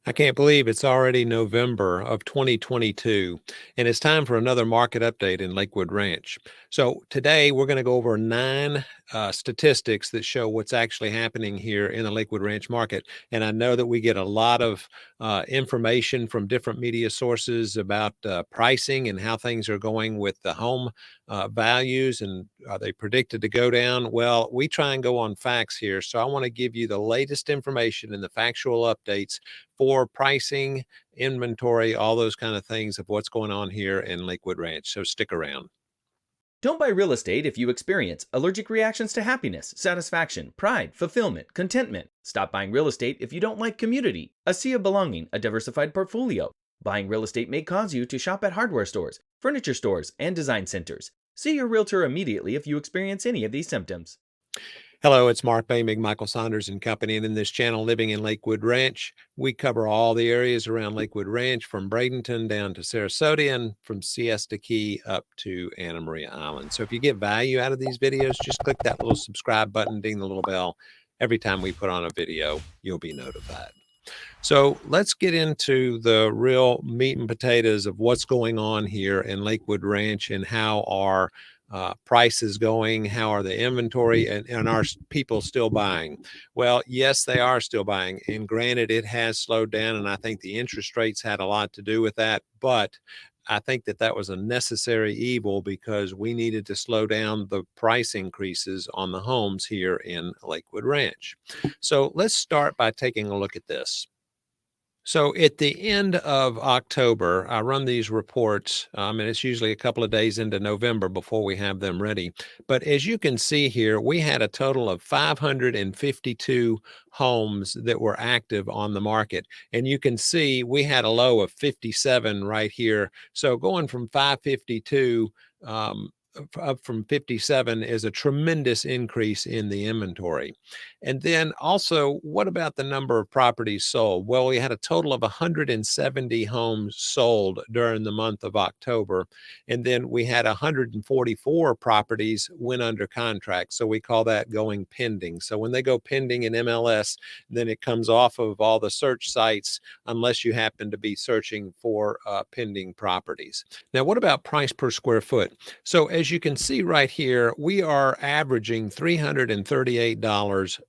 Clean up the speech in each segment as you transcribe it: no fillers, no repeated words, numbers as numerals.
I can't believe it's already November of 2022, and it's time for another market update in Lakewood Ranch. So, today we're going to go over nine statistics that show what's actually happening here in the Lakewood Ranch market. And I know that we get a lot of information from different media sources about pricing and how things are going with the home values and are they predicted to go down? Well, we try and go on facts here. So, I want to give you the latest information and the factual updates for pricing, inventory, all those kind of things of what's going on here in Lakewood Ranch. So stick around. Don't buy real estate if you experience allergic reactions to happiness, satisfaction, pride, fulfillment, contentment. Stop buying real estate if you don't like community, a sea of belonging, a diversified portfolio. Buying real estate may cause you to shop at hardware stores, furniture stores, and design centers. See your realtor immediately if you experience any of these symptoms. Hello, it's Mark Boehmig, Michael Saunders and Company. And in this channel, Living in Lakewood Ranch, we cover all the areas around Lakewood Ranch from Bradenton down to Sarasota and from Siesta Key up to Anna Maria Island. So if you get value out of these videos, just click that little subscribe button, ding the little bell. Every time we put on a video, you'll be notified. So let's get into the real meat and potatoes of what's going on here in Lakewood Ranch and how our prices going, how are the inventory, and are people still buying? Well, yes, they are still buying. And granted, it has slowed down, and I think the interest rates had a lot to do with that. But I think that that was a necessary evil because we needed to slow down the price increases on the homes here in Lakewood Ranch. So let's start by taking a look at this. So at the end of October, I run these reports, and it's usually a couple of days into November before we have them ready. But as you can see here, we had a total of 552 homes that were active on the market. And you can see we had a low of 57 right here. So going from 552 up from 57 is a tremendous increase in the inventory. And then also, what about the number of properties sold? Well, we had a total of 170 homes sold during the month of October. And then we had 144 properties went under contract. So we call that going pending. So when they go pending in MLS, then it comes off of all the search sites unless you happen to be searching for pending properties. Now, what about price per square foot? So as you can see right here, we are averaging $338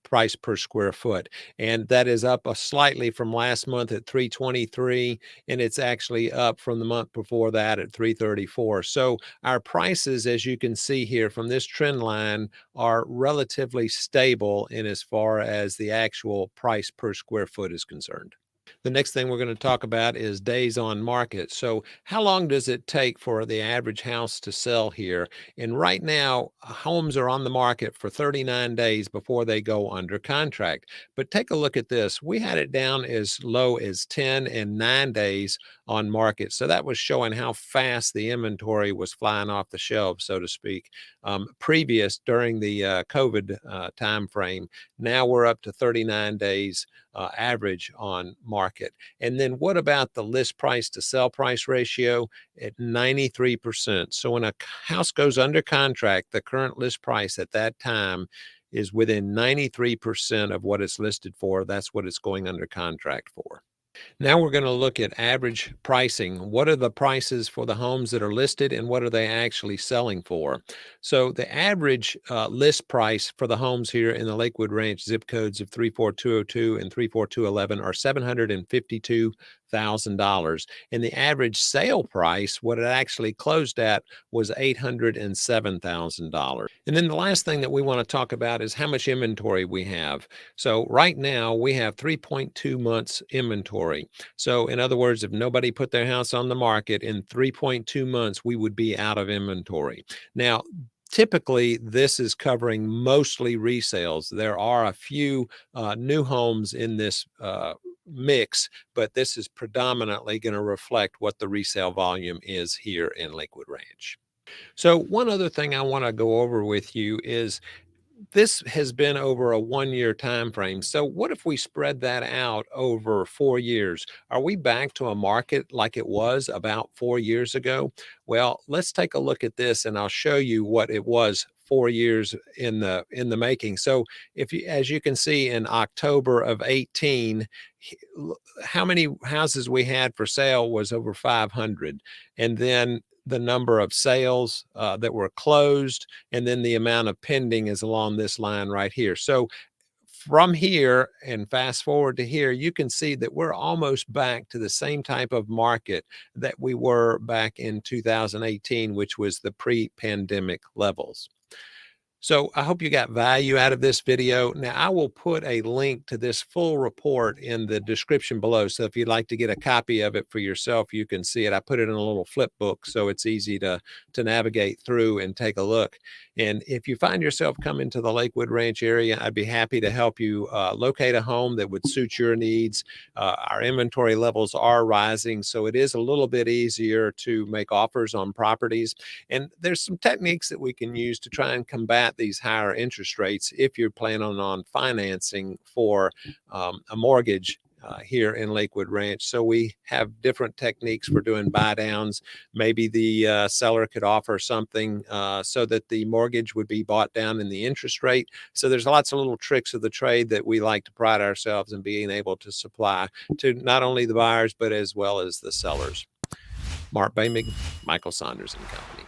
price per square foot. And that is up slightly from last month at 323, and it's actually up from the month before that at 334. So our prices, as you can see here from this trend line, are relatively stable in as far as the actual price per square foot is concerned. The next thing we're going to talk about is days on market. So, how long does it take for the average house to sell here? And right now, homes are on the market for 39 days before they go under contract. But take a look at this. We had it down as low as 10 and 9 days on market. So, that was showing how fast the inventory was flying off the shelves, so to speak, previous during the COVID time frame. Now we're up to 39 days average on market. And then what about the list price to sell price ratio at 93%? So when a house goes under contract, the current list price at that time is within 93% of what it's listed for. That's what it's going under contract for. Now we're going to look at average pricing. What are the prices for the homes that are listed and what are they actually selling for? So the average list price for the homes here in the Lakewood Ranch zip codes of 34202 and 34211 are $752,000. And the average sale price, what it actually closed at, was $807,000. And then the last thing that we want to talk about is how much inventory we have. So right now we have 3.2 months inventory. So in other words, if nobody put their house on the market in 3.2 months, we would be out of inventory. Now, typically, this is covering mostly resales. There are a few new homes in this mix, but this is predominantly going to reflect what the resale volume is here in Lakewood Ranch. So one other thing I want to go over with you is this has been over a 1-year time frame. So what if we spread that out over 4 years? Are we back to a market like it was about 4 years ago? Well, let's take a look at this and I'll show you what it was 4 years in the making. So if you, as you can see in October of 18, how many houses we had for sale was over 500. And then the number of sales that were closed, and then the amount of pending is along this line right here. So from here and fast forward to here, you can see that we're almost back to the same type of market that we were back in 2018, which was the pre-pandemic levels. So I hope you got value out of this video. Now I will put a link to this full report in the description below. So if you'd like to get a copy of it for yourself, you can see it. I put it in a little flip book, so it's easy to navigate through and take a look. And if you find yourself coming to the Lakewood Ranch area, I'd be happy to help you locate a home that would suit your needs. Our inventory levels are rising, so it is a little bit easier to make offers on properties. And there's some techniques that we can use to try and combat these higher interest rates if you're planning on financing for a mortgage here in Lakewood Ranch. So we have different techniques for doing buy downs. Maybe the seller could offer something so that the mortgage would be bought down in the interest rate. So there's lots of little tricks of the trade that we like to pride ourselves in being able to supply to not only the buyers, but as well as the sellers. Mark Boehmig, Michael Saunders and Company.